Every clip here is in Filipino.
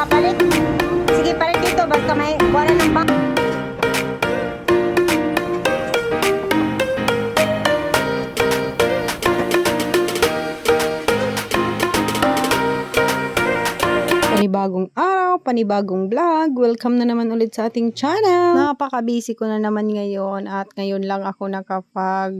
Kapalit. Sige, palit dito. Basta may wala ng bang. Panibagong araw, panibagong vlog. Welcome na naman ulit sa ating channel. Napaka-busy ko na naman ngayon at ngayon lang ako nakapag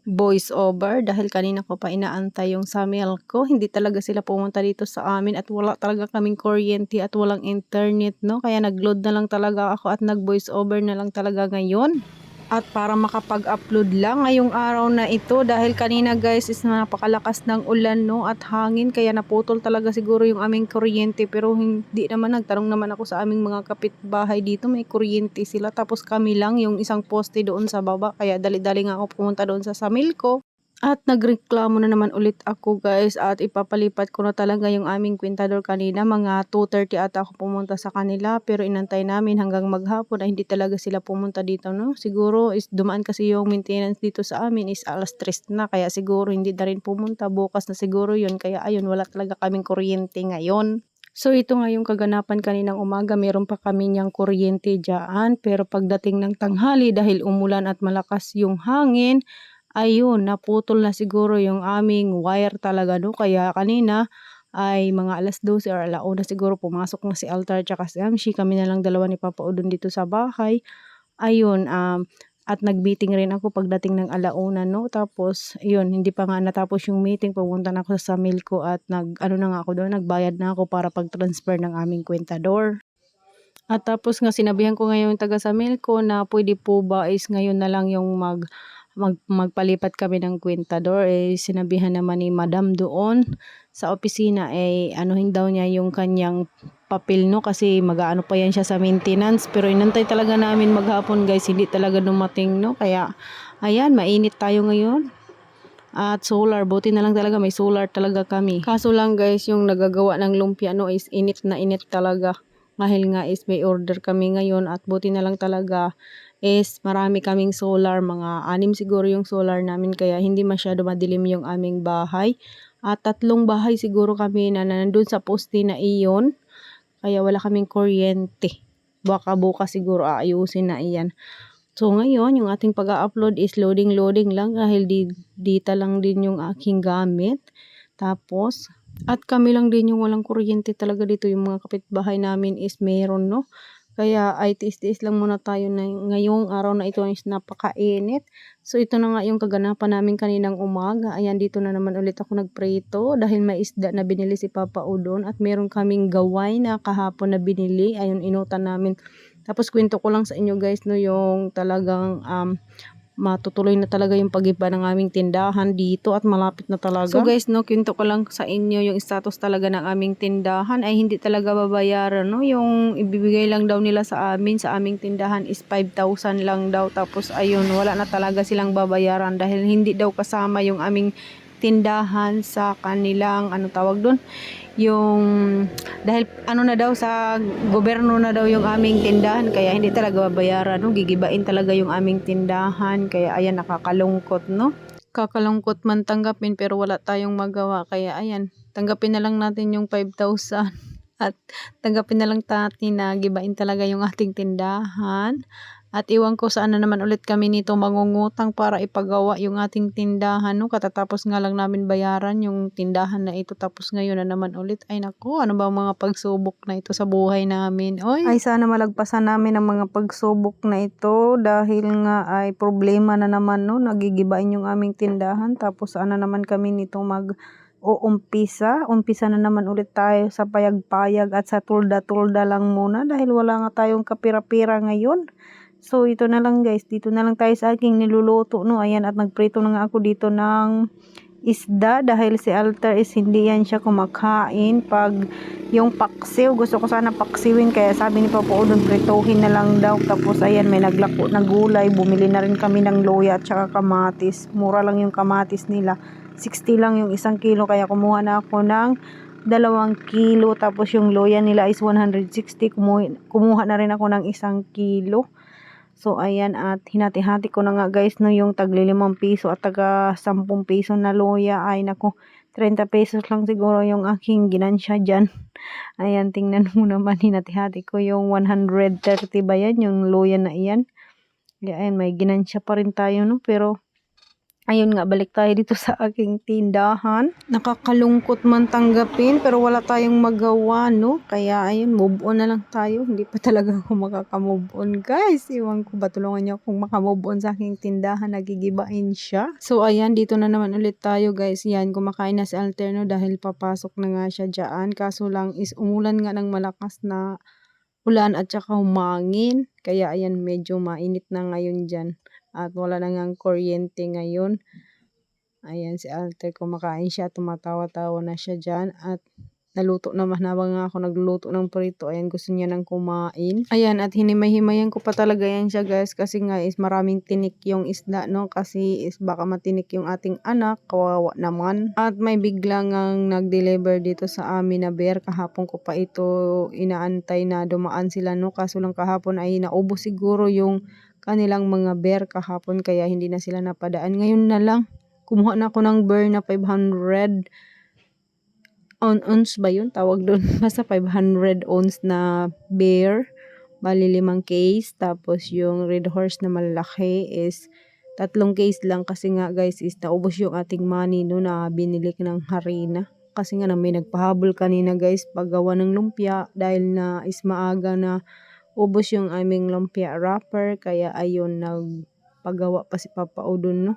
voice over dahil kanina ko pa inaantay yung Samuel ko. Hindi talaga sila pumunta dito sa amin at wala talaga kaming kuryente at walang internet, no? Kaya nag-load na lang talaga ako at nag-voice over na lang talaga ngayon. At para makapag-upload lang ngayong araw na ito dahil kanina guys is napakalakas ng ulan, no, at hangin kaya naputol talaga siguro yung aming kuryente, pero hindi naman, nagtanong naman ako sa aming mga kapitbahay dito, may kuryente sila, tapos kami lang yung isang poste doon sa baba, kaya dali-dali nga ako pumunta doon sa Samil ko. At nagreklamo na naman ulit ako guys at ipapalipat ko na talaga yung aming kwentador kanina. Mga 2:30 ata ako pumunta sa kanila pero inantay namin hanggang maghapon ay hindi talaga sila pumunta dito, no. Siguro is dumaan kasi yung maintenance dito sa amin is alas 3 na kaya siguro hindi na rin pumunta. Bukas na siguro yun kaya ayun, wala talaga kaming kuryente ngayon. So ito nga yung kaganapan kaninang umaga, meron pa kami niyang kuryente dyan pero pagdating ng tanghali dahil umulan at malakas yung hangin, ayun, naputol na siguro yung aming wire talaga, no. Kaya kanina ay mga alas 12 or alauna siguro pumasok na si Altar tsaka si Amshi. Kami na lang dalawa ni Papa Udon dito sa bahay. Ayun, at nag-meeting rin ako pagdating ng alauna, no. Tapos, ayun, hindi pa nga natapos yung meeting. Pumunta na ako sa Milko at ano na nga ako doon, nagbayad na ako para pag-transfer ng aming kwentador. At tapos nga sinabihan ko ngayon yung taga sa Milko na pwede po ba is ngayon na lang yung magpalipat kami ng kwentador. Sinabihan naman ni Madam doon sa opisina anuhin daw niya yung kanyang papel, no, kasi mag-aano pa yan siya sa maintenance, pero inantay talaga namin maghapon guys, hindi talaga dumating, no. Kaya ayan, mainit tayo ngayon. At solar, buti na lang talaga may solar talaga kami. Kaso lang guys, yung nagagawa ng lumpia, no, is init na init talaga. Dahil nga is may order kami ngayon at buti na lang talaga is marami kaming solar, mga 6 siguro yung solar namin kaya hindi masyado madilim yung aming bahay. At 3 bahay siguro kami na nandun sa poste na iyon kaya wala kaming kuryente. Baka bukas siguro aayusin na iyan. So ngayon yung ating pag-upload is loading lang dahil dita lang din yung aking gamit. Tapos at kami lang din yung walang kuryente talaga dito, yung mga kapitbahay namin is meron, no. Kaya ay tiis-tiis lang muna tayo na ngayong araw na ito is napakainit. So ito na nga yung kaganapan namin kaninang umaga. Ayan, dito na naman ulit ako nagprito dahil may isda na binili si Papa Udon at meron kaming gaway na kahapon na binili. Ayun, inutan namin. Tapos kwento ko lang sa inyo guys, no, yung talagang matutuloy na talaga yung pag-iba ng aming tindahan dito at malapit na talaga. So guys, no, kwento ko lang sa inyo yung status talaga ng aming tindahan ay hindi talaga babayaran, no. Yung ibibigay lang daw nila sa aming tindahan is 5,000 lang daw. Tapos ayun, wala na talaga silang babayaran dahil hindi daw kasama yung aming tindahan sa kanilang ano tawag doon, yung dahil ano na daw sa gobyerno na daw yung aming tindahan kaya hindi talaga babayaran, no. Gigibain talaga yung aming tindahan kaya ayan, nakakalungkot, no. Kakalungkot man tanggapin pero wala tayong magawa kaya ayan, tanggapin na lang natin yung 5,000 at tanggapin na lang natin na gibain talaga yung ating tindahan. At iwan ko saan na naman ulit kami nito mangungutang para ipagawa yung ating tindahan, no. Katatapos nga lang namin bayaran yung tindahan na ito tapos ngayon na naman ulit. Ay naku, ano ba mga pagsubok na ito sa buhay namin. Oy, ay sana malagpasan namin ang mga pagsubok na ito dahil nga ay problema na naman, no. Nagigibain yung aming tindahan tapos saan na naman kami nito umpisa na naman ulit tayo sa payag-payag at sa tulda-tulda lang muna dahil wala nga tayong kapira-pira ngayon. So ito na lang guys, dito na lang tayo sa aking niluluto, no. Ayan, at nagprito na nga ako dito ng isda dahil si Alter is hindi yan siya kumakain. Pag yung paksiw, gusto ko sana paksiwin, kaya sabi ni Papa Udon prituhin na lang daw. Tapos ayan, may naglako na gulay, bumili na rin kami ng luya at saka kamatis. Mura lang yung kamatis nila, 60 lang yung 1 kilo, kaya kumuha na ako ng 2 kilo. Tapos yung luya nila is 160, kumuha na rin ako ng 1 kilo. So ayan, at hinati-hati ko na nga guys no, yung tagli 5 piso at taga 10 piso na luya. Ay nako, 30 pesos lang siguro yung aking ginansya dyan. Ayan, tingnan mo naman, hinati-hati ko yung 130 ba yan, yung luya na iyan. Ayan, may ginansya pa rin tayo no, pero ayun nga, balik tayo dito sa aking tindahan. Nakakalungkot man tanggapin, pero wala tayong magawa, no? Kaya ayun, move on na lang tayo. Hindi pa talaga ako makaka-move on, guys. Iwan ko ba, tulungan niyo akong makamove on sa aking tindahan. Nagigibain siya. So ayan, dito na naman ulit tayo, guys. Yan, kumakain na si Alterno dahil papasok na nga siya dyan. Kaso lang is umulan nga ng malakas na ulan at saka humangin. Kaya ayan, medyo mainit na ngayon dyan. At wala na ngang kuryente ngayon. Ayan, si Alter kumakain siya, tumatawa-tawa na siya dyan. At naluto naman, habang ako nagluluto ng prito, ayan, gusto niya nang kumain. Ayan, at hinimay-himayan ko pa talaga yan siya, guys, kasi nga is maraming tinik yung isda, no? Kasi is baka matinik yung ating anak, kawawa naman. At may biglang nag-deliver dito sa amin na bear. Kahapon ko pa ito inaantay na dumaan sila, no? Kaso lang kahapon ay naubos siguro yung kanilang mga bear kahapon, kaya hindi na sila napadaan. Ngayon na lang, kumuha na ako ng bear na 500 ounce ba yun? Tawag doon. Basta 500 ounce na bear. Bali 5 case. Tapos yung red horse na malaki is 3 case lang. Kasi nga guys, is naubos yung ating money no, na binili ng harina. Kasi nga na may nagpahabol kanina guys, paggawa ng lumpia. Dahil na is maaga na ubos yung aming lumpia wrapper, kaya ayun, nagpagawa pa si Papa Udon, no?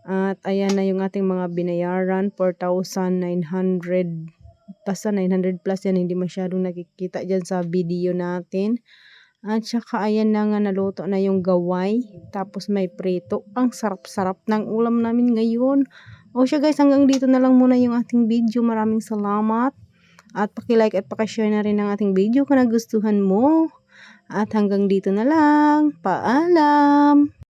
At ayan na yung ating mga binayaran, 4,900, basta 900 plus yan, hindi masyadong nakikita dyan sa video natin. At saka ayan na nga, naluto na yung gaway, tapos may prito. Ang sarap-sarap ng ulam namin ngayon. O siya guys, hanggang dito na lang muna yung ating video. Maraming salamat. At paki-like at paki-share na rin ang ating video kung nagustuhan mo. At hanggang dito na lang. Paalam!